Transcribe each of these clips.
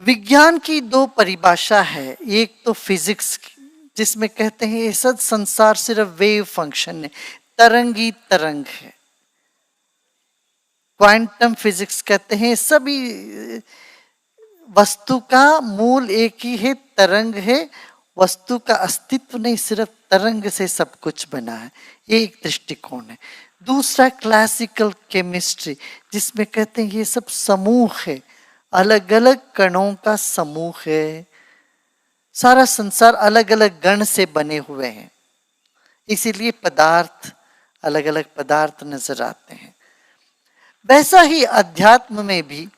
विज्ञान की दो परिभाषा है, एक तो फिजिक्स की जिसमें कहते हैं ये सब संसार सिर्फ वेव फंक्शन है, तरंगी तरंग है। क्वांटम फिजिक्स कहते हैं सभी वस्तु का मूल एक ही है, तरंग है। वस्तु का अस्तित्व नहीं, सिर्फ तरंग से सब कुछ बना है, ये एक दृष्टिकोण है। दूसरा क्लासिकल केमिस्ट्री जिसमें कहते हैं ये सब समूह है, अलग अलग कणों का समूह है। सारा संसार अलग अलग गण से बने हुए हैं, इसीलिए पदार्थ अलग अलग पदार्थ नजर आते हैं। वैसा ही अध्यात्म में भी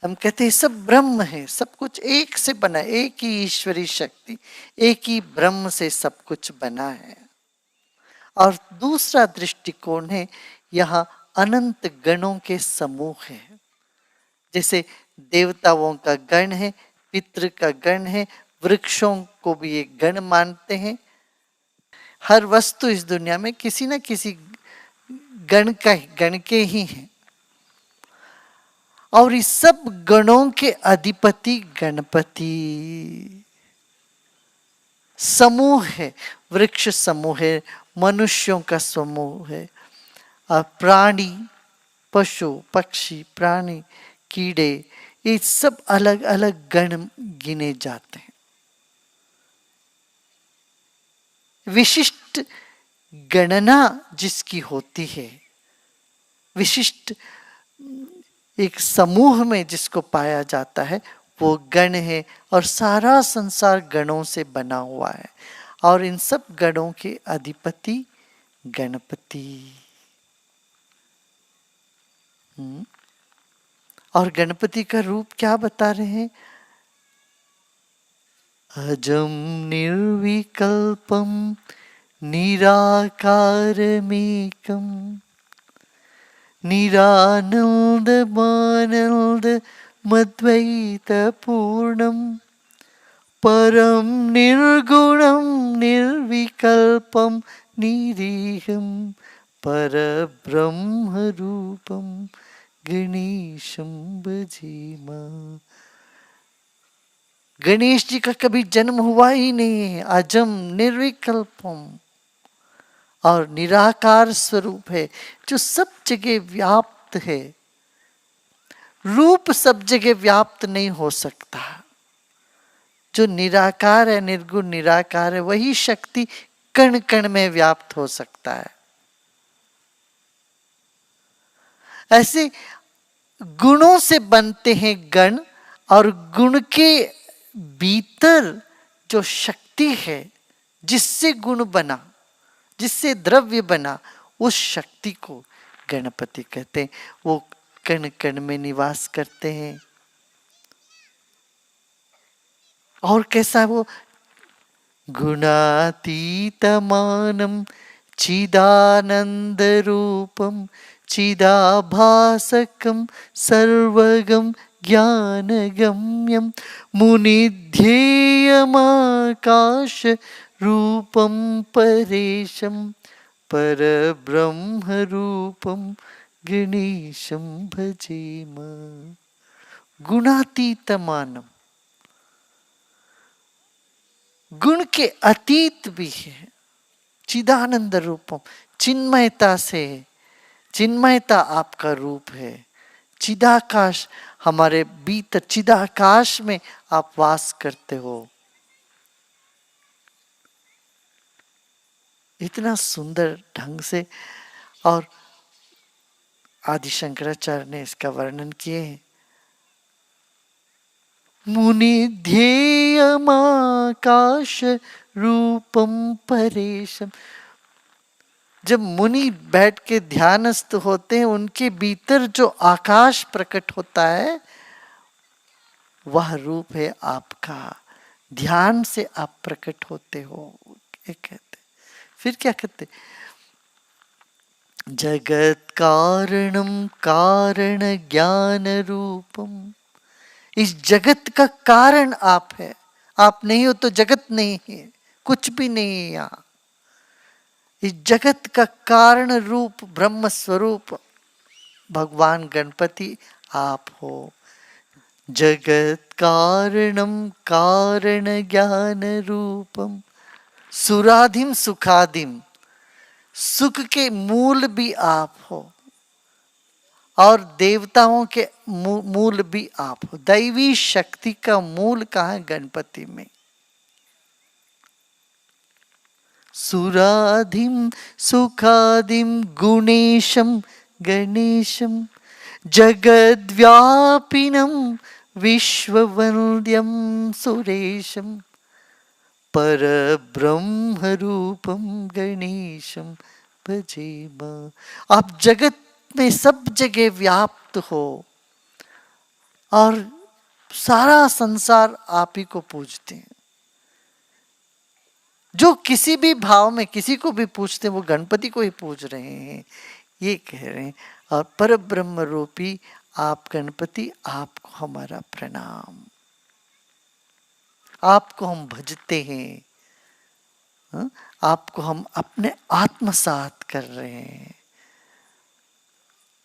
हम कहते हैं सब ब्रह्म है, सब कुछ एक से बना, एक ही ईश्वरी शक्ति, एक ही ब्रह्म से सब कुछ बना है। और दूसरा दृष्टिकोण है यहाँ अनंत गणों के समूह है। जैसे देवताओं का गण है, पितृ का गण है, वृक्षों को भी एक गण मानते हैं। हर वस्तु इस दुनिया में किसी न किसी गण के ही है। और इस सब गणों के अधिपति गणपति समूह है, वृक्ष समूह है, मनुष्यों का समूह है, और प्राणी, पशु पक्षी, प्राणी, कीड़े, ये सब अलग अलग गण गिने जाते हैं। विशिष्ट गणना जिसकी होती है, विशिष्ट एक समूह में जिसको पाया जाता है वो गण है। और सारा संसार गणों से बना हुआ है, और इन सब गणों के अधिपति गणपति। और गणपति का रूप क्या बता रहे हैं? अजम निर्विकल्पम निराकारमेकम निरानंदमानंद मद्वैत पूर्णम परम निर्गुणम निर्विकल्पम निरीहम परब्रह्म रूपम गणेशम भजेमा। गणेश जी का कभी जन्म हुआ ही नहीं है, अजम निर्विकल्पम और निराकार स्वरूप है, जो सब जगह व्याप्त है। रूप सब जगह व्याप्त नहीं हो सकता। जो निराकार है, निर्गुण निराकार है, वही शक्ति कण कण में व्याप्त हो सकता है। ऐसे गुणों से बनते हैं गण, और गुण के भीतर जो शक्ति है, जिससे गुण बना, जिससे द्रव्य बना, उस शक्ति को गणपति कहते हैं। वो कण कण में निवास करते हैं। और कैसा वो? गुणातीतमानम चिदानंद रूपम चिदाभासकम सर्वगम ज्ञानगम्यम मुनिध्येयमाकाश रूपम परेशम परब्रह्म रूपम गणेशम भजेम। गुणातीतमानम, गुण के अतीत भी है। चिदानंद रूपम, चिन्मयता से, चिन्मयता आपका रूप है। चिदाकाश, हमारे भीतर चिदाकाश में आप वास करते हो। इतना सुंदर ढंग से और आदि शंकराचार्य ने इसका वर्णन किए हैं। मुनि ध्येयमाकाश रूपम परेशम। जब मुनि बैठ के ध्यानस्थ होते हैं, उनके भीतर जो आकाश प्रकट होता है, वह रूप है आपका। ध्यान से आप प्रकट होते हो, ये कहते। फिर क्या कहते? जगत कारणम कारण ज्ञान रूपम। इस जगत का कारण आप है। आप नहीं हो तो जगत नहीं है, कुछ भी नहीं है यहाँ। इस जगत का कारण रूप ब्रह्म स्वरूप भगवान गणपति आप हो। जगत कारणम कारण ज्ञान रूपम सुराधिम सुखादिम, सुख के मूल भी आप हो और देवताओं के मूल भी आप हो। दैवी शक्ति का मूल कहाँ है? गणपति में। सुराधिम सुखादिम गुणेशम गणेशम जगद्व्यापिनम विश्ववन्द्यम सुरेशम परब्रह्म रूपम गणेशम भजेमा। आप जगत में सब जगह व्याप्त हो और सारा संसार आप ही को पूजते हैं। जो किसी भी भाव में किसी को भी पूजते हैं वो गणपति को ही पूज रहे हैं, ये कह रहे हैं। और पर ब्रह्म रूपी आप गणपति, आपको हमारा प्रणाम, आपको हम भजते हैं, आपको हम अपने आत्मसात कर रहे हैं,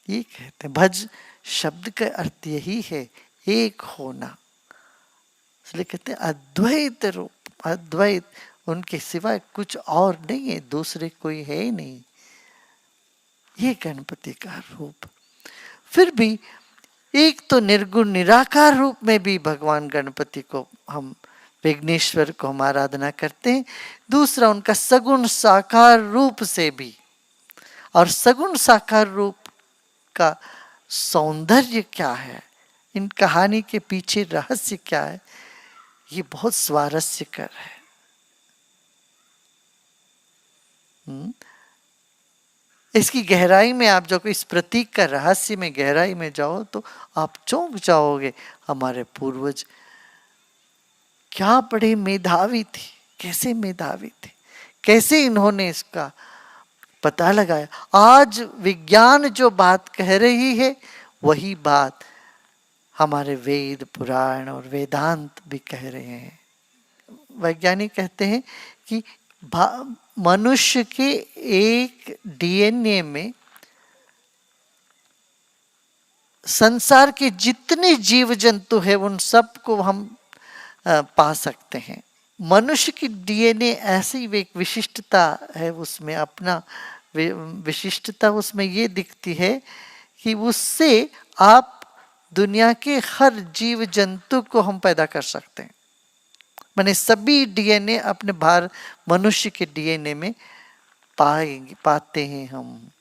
ये कहते हैं। भज शब्द का अर्थ यही है, एक होना। इसलिए कहते हैं अद्वैत रूप, अद्वैत, उनके सिवाय कुछ और नहीं है, दूसरे कोई है ही नहीं। ये गणपति का रूप। फिर भी एक तो निर्गुण निराकार रूप में भी भगवान गणपति को हम, विघ्नेश्वर को हम आराधना करते हैं। दूसरा उनका सगुण साकार रूप से भी। और सगुण साकार रूप का सौंदर्य क्या है, इन कहानी के पीछे रहस्य क्या है, ये बहुत स्वारस्यकर है। इसकी गहराई में आप जो इस प्रतीक का रहस्य में गहराई में जाओ तो आप चौंक जाओगे। हमारे पूर्वज क्या बड़े मेधावी थे, कैसे मेधावी थे, कैसे इन्होंने इसका पता लगाया। आज विज्ञान जो बात कह रही है वही बात हमारे वेद पुराण और वेदांत भी कह रहे हैं। वैज्ञानिक कहते हैं कि मनुष्य के एक डीएनए में संसार के जितने जीव जंतु है उन सब को हम पा सकते हैं। मनुष्य की डीएनए ऐसी एक विशिष्टता है, उसमें अपना विशिष्टता उसमें ये दिखती है कि उससे आप दुनिया के हर जीव जंतु को हम पैदा कर सकते हैं। माने सभी डीएनए अपने मनुष्य के डीएनए में पाते हैं हम।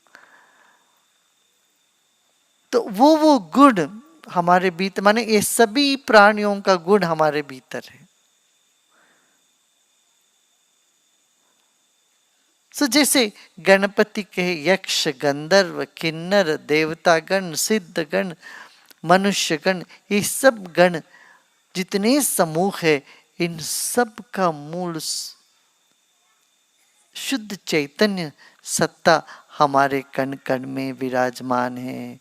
तो वो गुण हमारे भीतर, माने ये सभी प्राणियों का गुण हमारे भीतर है। तो जैसे गणपति के यक्ष गंधर्व किन्नर देवतागण सिद्धगण मनुष्यगण, ये सब गण जितने समूह है, इन सब का मूल शुद्ध चैतन्य सत्ता हमारे कण कण में विराजमान है।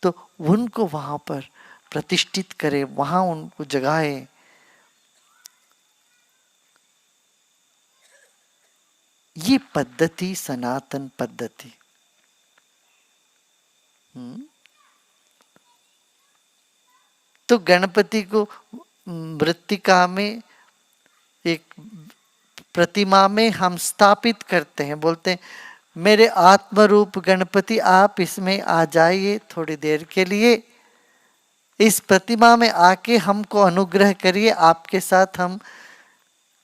तो उनको वहां पर प्रतिष्ठित करे, वहां उनको जगाए। ये पद्धति सनातन पद्धति। तो गणपति को मृत्तिका में एक प्रतिमा में हम स्थापित करते हैं, बोलते हैं मेरे आत्मरूप गणपति आप इसमें आ जाइए थोड़ी देर के लिए, इस प्रतिमा में आके हमको अनुग्रह करिए, आपके साथ हम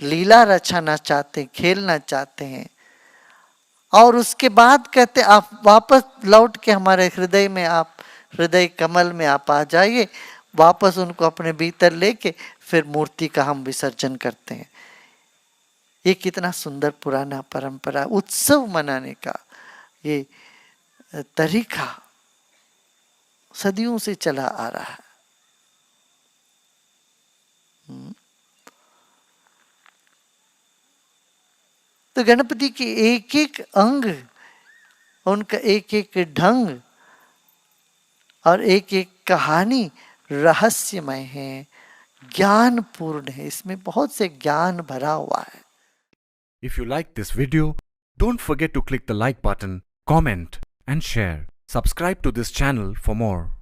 लीला रचाना चाहते हैं, खेलना चाहते हैं। और उसके बाद कहते आप वापस लौट के हमारे हृदय में, आप हृदय कमल में आप आ जाइए। वापस उनको अपने भीतर लेके फिर मूर्ति का हम विसर्जन करते हैं। ये कितना सुंदर पुराना परंपरा, उत्सव मनाने का ये तरीका सदियों से चला आ रहा है। तो गणपति के एक एक अंग, उनका एक एक ढंग और एक एक कहानी रहस्यमय है, ज्ञानपूर्ण है, इसमें बहुत से ज्ञान भरा हुआ है। If you like this video, Don't forget to click the like button, comment and share. Subscribe to this channel for more.